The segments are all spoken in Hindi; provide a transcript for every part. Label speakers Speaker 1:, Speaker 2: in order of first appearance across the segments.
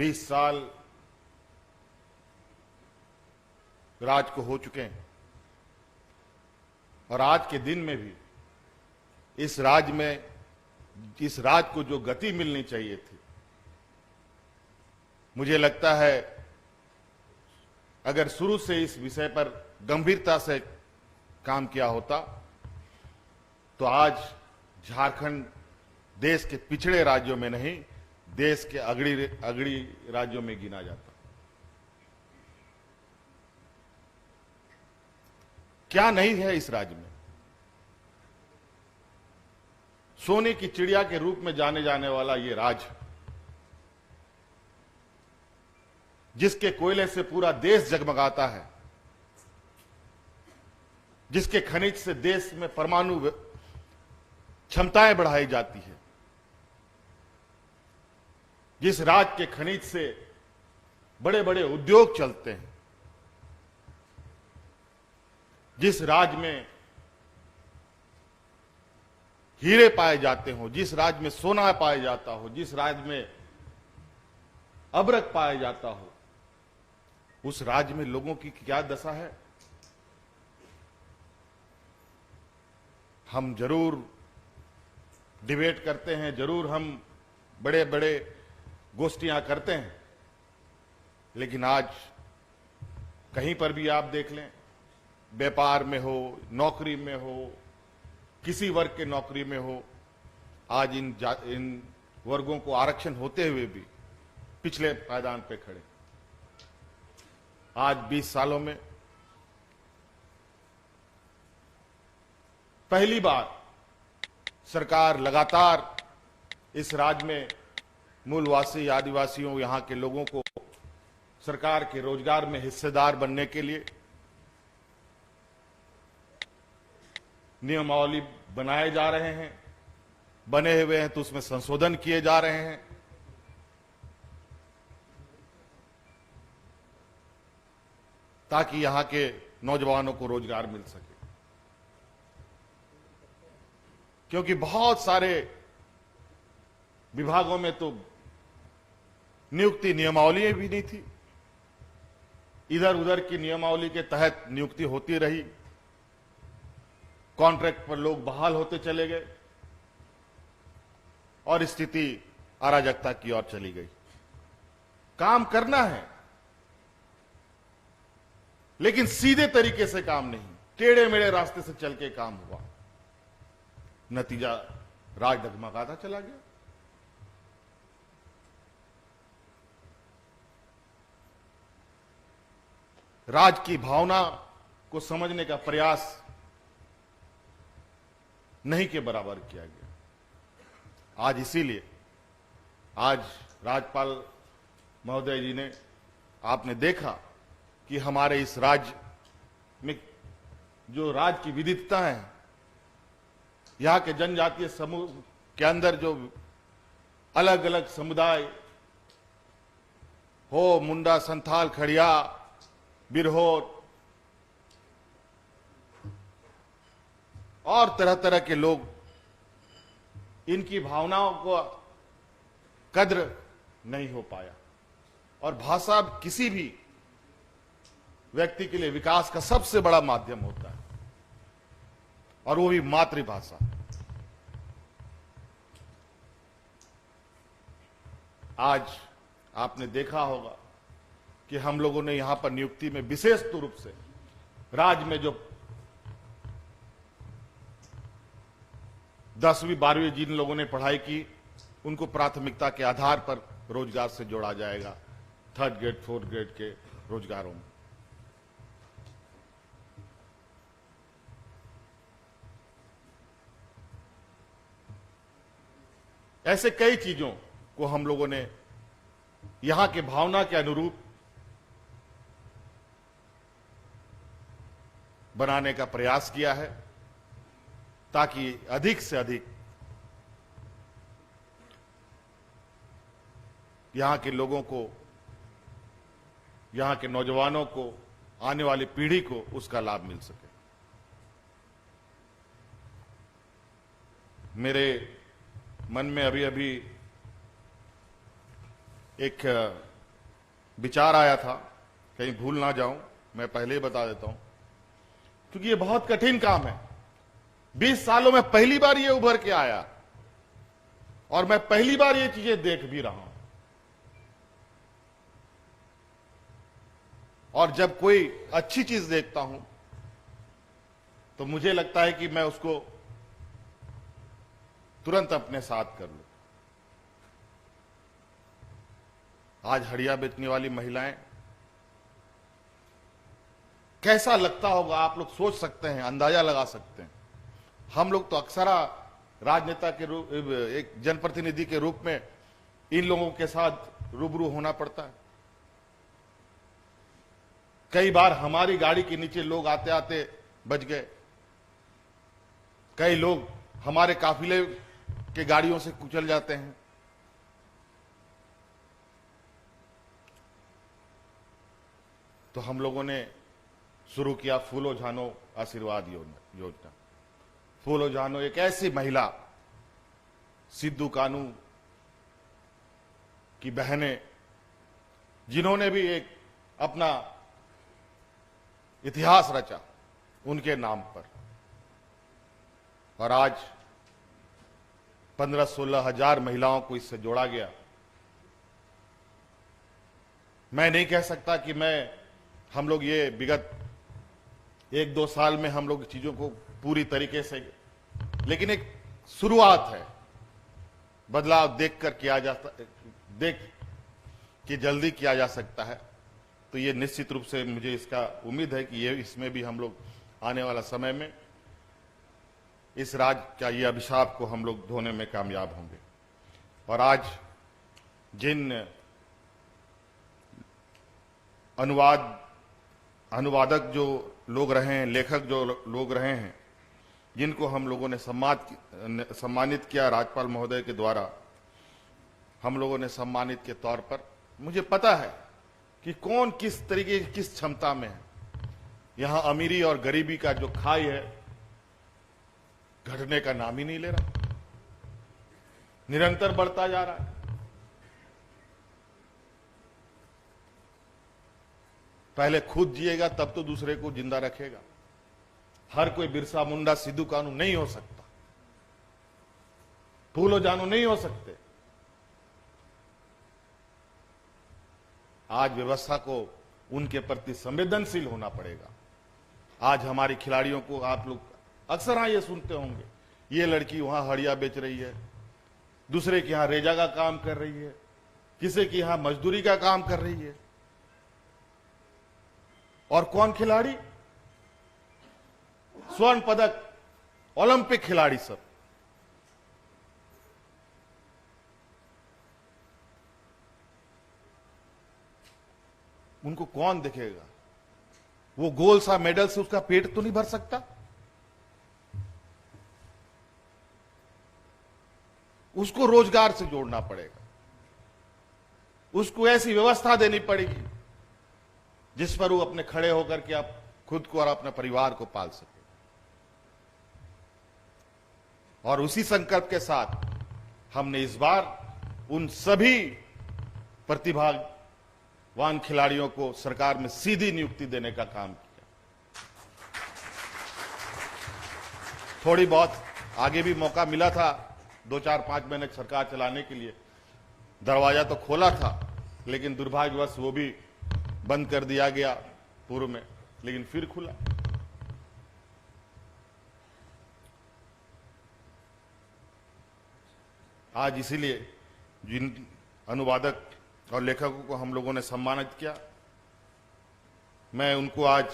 Speaker 1: 20 साल राज को हो चुके हैं और आज के दिन में भी इस राज को जो गति मिलनी चाहिए थी, मुझे लगता है अगर शुरू से इस विषय पर गंभीरता से काम किया होता तो आज झारखंड देश के पिछड़े राज्यों में नहीं, देश के अगड़ी राज्यों में गिना जाता। क्या नहीं है इस राज्य में? सोने की चिड़िया के रूप में जाने जाने वाला ये राज्य, जिसके कोयले से पूरा देश जगमगाता है, जिसके खनिज से देश में परमाणु क्षमताएं बढ़ाई जाती है, जिस राज्य के खनिज से बड़े बड़े उद्योग चलते हैं, जिस राज्य में हीरे पाए जाते हो, जिस राज्य में सोना पाया जाता हो, जिस राज्य में अबरक पाया जाता हो, उस राज्य में लोगों की क्या दशा है? हम जरूर डिबेट करते हैं, जरूर हम बड़े बड़े गोष्ठियां करते हैं, लेकिन आज कहीं पर भी आप देख लें, व्यापार में हो, नौकरी में हो, किसी वर्ग के नौकरी में हो, आज इन वर्गों को आरक्षण होते हुए भी पिछले पायदान पे खड़े। आज 20 सालों में पहली बार सरकार लगातार इस राज्य में मूलवासी आदिवासियों, यहां के लोगों को सरकार के रोजगार में हिस्सेदार बनने के लिए नियमावली बनाए जा रहे हैं, बने हुए हैं तो उसमें संशोधन किए जा रहे हैं। ताकि यहां के नौजवानों को रोजगार मिल सके, क्योंकि बहुत सारे विभागों में तो नियुक्ति नियमावली भी नहीं थी, इधर उधर की नियमावली के तहत नियुक्ति होती रही, कॉन्ट्रैक्ट पर लोग बहाल होते चले गए और स्थिति अराजकता की ओर चली गई। काम करना है लेकिन सीधे तरीके से काम नहीं, टेढ़े मेढ़े रास्ते से चल के काम हुआ, नतीजा राज डगमगाता चला गया। राज की भावना को समझने का प्रयास नहीं के बराबर किया गया। आज इसीलिए आज राज्यपाल महोदय जी ने, आपने देखा कि हमारे इस राज्य में जो राज्य की विविधता है, यहां के जनजातीय समूह के अंदर जो अलग अलग समुदाय हो, मुंडा, संथाल, खड़िया, बिरहोर और तरह तरह के लोग, इनकी भावनाओं को कद्र नहीं हो पाया। और भाषा किसी भी व्यक्ति के लिए विकास का सबसे बड़ा माध्यम होता है, और वो भी मातृभाषा। आज आपने देखा होगा कि हम लोगों ने यहां पर नियुक्ति में विशेष रूप से राज्य में जो 10वीं 12वीं जिन लोगों ने पढ़ाई की, उनको प्राथमिकता के आधार पर रोजगार से जोड़ा जाएगा, 3rd ग्रेड 4th ग्रेड के रोजगारों में। ऐसे कई चीजों को हम लोगों ने यहां के भावना के अनुरूप बनाने का प्रयास किया है, ताकि अधिक से अधिक यहां के लोगों को, यहां के नौजवानों को, आने वाली पीढ़ी को उसका लाभ मिल सके। मेरे मन में अभी अभी एक विचार आया था, कहीं भूल ना जाऊं, मैं पहले ही बता देता हूं, क्योंकि ये बहुत कठिन काम है। 20 सालों में पहली बार ये उभर के आया और मैं पहली बार ये चीजें देख भी रहा हूं। और जब कोई अच्छी चीज देखता हूं तो मुझे लगता है कि मैं उसको तुरंत अपने साथ कर लूं। आज हड़िया बेचने वाली महिलाएं, कैसा लगता होगा आप लोग सोच सकते हैं, अंदाजा लगा सकते हैं। हम लोग तो अक्सर राजनेता के रूप, एक जनप्रतिनिधि के रूप में इन लोगों के साथ रूबरू होना पड़ता है। कई बार हमारी गाड़ी के नीचे लोग आते आते बच गए, कई लोग हमारे काफिले के गाड़ियों से कुचल जाते हैं। तो हम लोगों ने शुरू किया फूलो जानो आशीर्वाद योजना। फूलो जानो एक ऐसी महिला, सिद्धू कानू की बहनें, जिन्होंने भी एक अपना इतिहास रचा उनके नाम पर। और आज 15-16 हजार महिलाओं को इससे जोड़ा गया। मैं नहीं कह सकता कि हम लोग ये विगत 1-2 साल में हम लोग चीजों को पूरी तरीके से, लेकिन एक शुरुआत है। बदलाव देख के जल्दी किया जा सकता है। तो ये निश्चित रूप से मुझे इसका उम्मीद है कि इसमें भी हम लोग आने वाला समय में इस राज्य का ये अभिशाप को हम लोग धोने में कामयाब होंगे। और आज जिन अनुवादक जो लोग रहे हैं, लेखक जो लोग रहे हैं, जिनको हम लोगों ने सम्मानित किया राज्यपाल महोदय के द्वारा, हम लोगों ने सम्मानित के तौर पर, मुझे पता है कि कौन किस तरीके की किस क्षमता में है। यहां अमीरी और गरीबी का जो खाई है, घटने का नाम ही नहीं ले रहा, निरंतर बढ़ता जा रहा है। पहले खुद जिएगा तब तो दूसरे को जिंदा रखेगा। हर कोई बिरसा मुंडा, सिद्धू कानू नहीं हो सकता, फूलो जानो नहीं हो सकते। आज व्यवस्था को उनके प्रति संवेदनशील होना पड़ेगा। आज हमारी खिलाड़ियों को आप लोग अक्सर ये सुनते होंगे, ये लड़की वहां हड़िया बेच रही है, दूसरे के यहां रेजा का काम कर रही है, किसी के यहां मजदूरी का काम कर रही है। और कौन खिलाड़ी? स्वर्ण पदक ओलंपिक खिलाड़ी सब। उनको कौन देखेगा? वो गोल सा मेडल से उसका पेट तो नहीं भर सकता। उसको रोजगार से जोड़ना पड़ेगा, उसको ऐसी व्यवस्था देनी पड़ेगी जिस पर वो अपने खड़े होकर के आप खुद को और अपने परिवार को पाल सके। और उसी संकल्प के साथ हमने इस बार उन सभी प्रतिभावान खिलाड़ियों को सरकार में सीधी नियुक्ति देने का काम किया। थोड़ी बहुत आगे भी मौका मिला था, 2-4-5 महीने सरकार चलाने के लिए दरवाजा तो खोला था, लेकिन दुर्भाग्यवश वो भी बंद कर दिया गया पूर्व में, लेकिन फिर खुला। आज इसीलिए जिन अनुवादक और लेखकों को हम लोगों ने सम्मानित किया, मैं उनको आज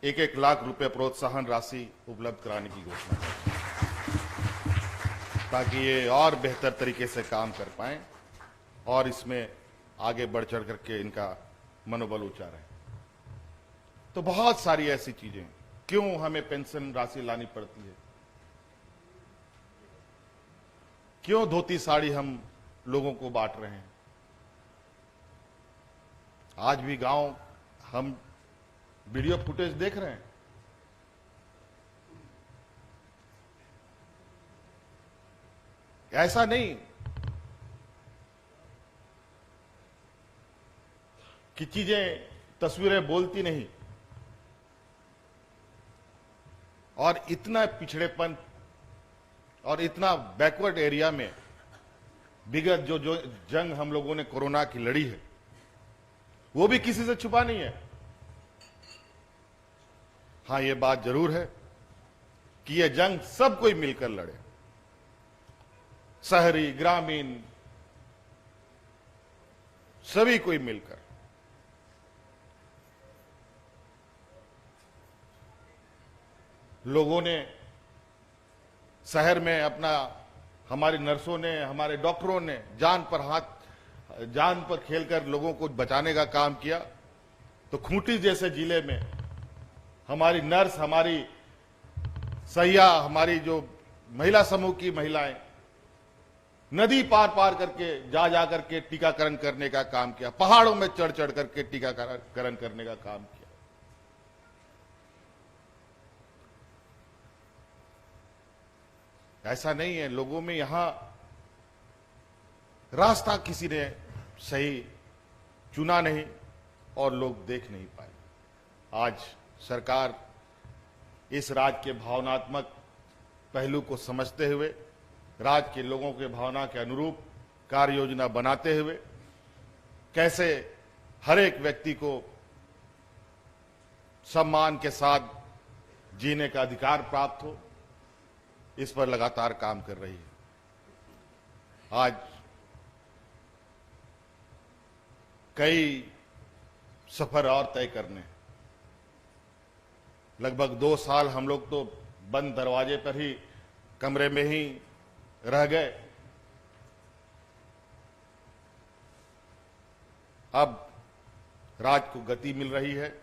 Speaker 1: 1-1 लाख रुपए प्रोत्साहन राशि उपलब्ध कराने की घोषणा करता हूं, ताकि ये और बेहतर तरीके से काम कर पाएं और इसमें आगे बढ़ चढ़ करके इनका मनोबल ऊंचा रहे। तो बहुत सारी ऐसी चीजें, क्यों हमें पेंशन राशि लानी पड़ती है, क्यों धोती साड़ी हम लोगों को बांट रहे हैं। आज भी गांव हम वीडियो फुटेज देख रहे हैं, ऐसा नहीं कि चीजें, तस्वीरें बोलती नहीं। और इतना पिछड़ेपन और इतना बैकवर्ड एरिया में विगत जो जंग हम लोगों ने कोरोना की लड़ी है, वो भी किसी से छुपा नहीं है। हां, ये बात जरूर है कि यह जंग सब कोई मिलकर लड़े, शहरी, ग्रामीण, सभी कोई मिलकर। लोगों ने शहर में अपना, हमारी नर्सों ने, हमारे डॉक्टरों ने जान पर खेलकर लोगों को बचाने का काम किया। तो खूंटी जैसे जिले में हमारी नर्स, हमारी सहिया, हमारी जो महिला समूह की महिलाएं नदी पार पार करके जा करके टीकाकरण करने का काम किया, पहाड़ों में चढ़ करके टीकाकरण करने का काम किया। ऐसा नहीं है, लोगों में यहां रास्ता किसी ने सही चुना नहीं और लोग देख नहीं पाए। आज सरकार इस राज्य के भावनात्मक पहलू को समझते हुए, राज्य के लोगों के भावना के अनुरूप कार्य योजना बनाते हुए कैसे हर एक व्यक्ति को सम्मान के साथ जीने का अधिकार प्राप्त हो, इस पर लगातार काम कर रही है। आज कई सफर और तय करने, लगभग 2 साल हम लोग तो बंद दरवाजे पर ही, कमरे में ही रह गए। अब राज्य को गति मिल रही है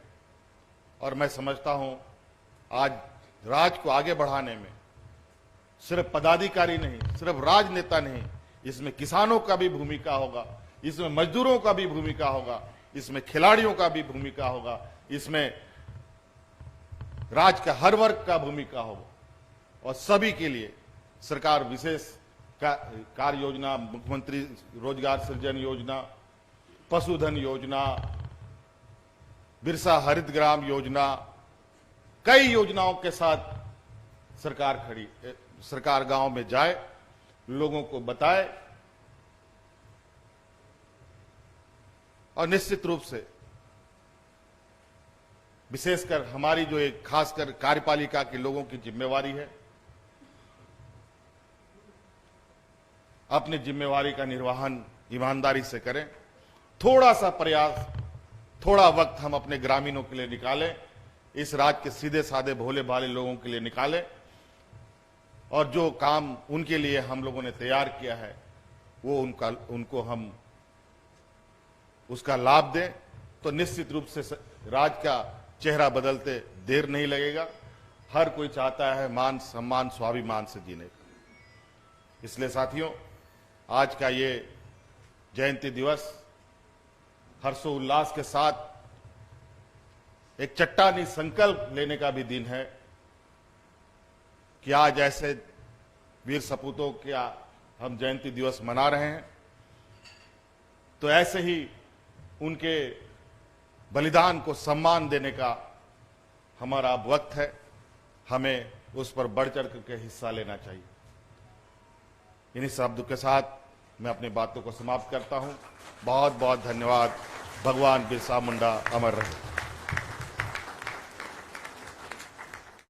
Speaker 1: और मैं समझता हूं आज राज्य को आगे बढ़ाने में सिर्फ पदाधिकारी नहीं, सिर्फ राजनेता नहीं, इसमें किसानों का भी भूमिका होगा, इसमें मजदूरों का भी भूमिका होगा, इसमें खिलाड़ियों का भी भूमिका होगा, इसमें राज्य का हर वर्ग का भूमिका होगा। और सभी के लिए सरकार विशेष कार्य योजना, मुख्यमंत्री रोजगार सृजन योजना, पशुधन योजना, बिरसा हरित ग्राम योजना, कई योजनाओं के साथ सरकार गांव में जाए, लोगों को बताए और निश्चित रूप से विशेषकर हमारी जो एक खासकर कार्यपालिका के लोगों की जिम्मेवारी है, अपनी जिम्मेवारी का निर्वहन ईमानदारी से करें। थोड़ा सा प्रयास, थोड़ा वक्त हम अपने ग्रामीणों के लिए निकालें, इस राज्य के सीधे साधे भोले भाले लोगों के लिए निकालें और जो काम उनके लिए हम लोगों ने तैयार किया है वो उनको हम उसका लाभ दें, तो निश्चित रूप से राज्य का चेहरा बदलते देर नहीं लगेगा। हर कोई चाहता है मान सम्मान स्वाभिमान से जीने का। इसलिए साथियों, आज का ये जयंती दिवस हर्षोल्लास के साथ एक चट्टानी संकल्प लेने का भी दिन है कि आज ऐसे वीर सपूतों का हम जयंती दिवस मना रहे हैं, तो ऐसे ही उनके बलिदान को सम्मान देने का हमारा वक्त है, हमें उस पर बढ़ चढ़ करके हिस्सा लेना चाहिए। इन्हीं शब्दों के साथ मैं अपनी बातों को समाप्त करता हूं। बहुत बहुत धन्यवाद। भगवान बिरसा मुंडा अमर रहे।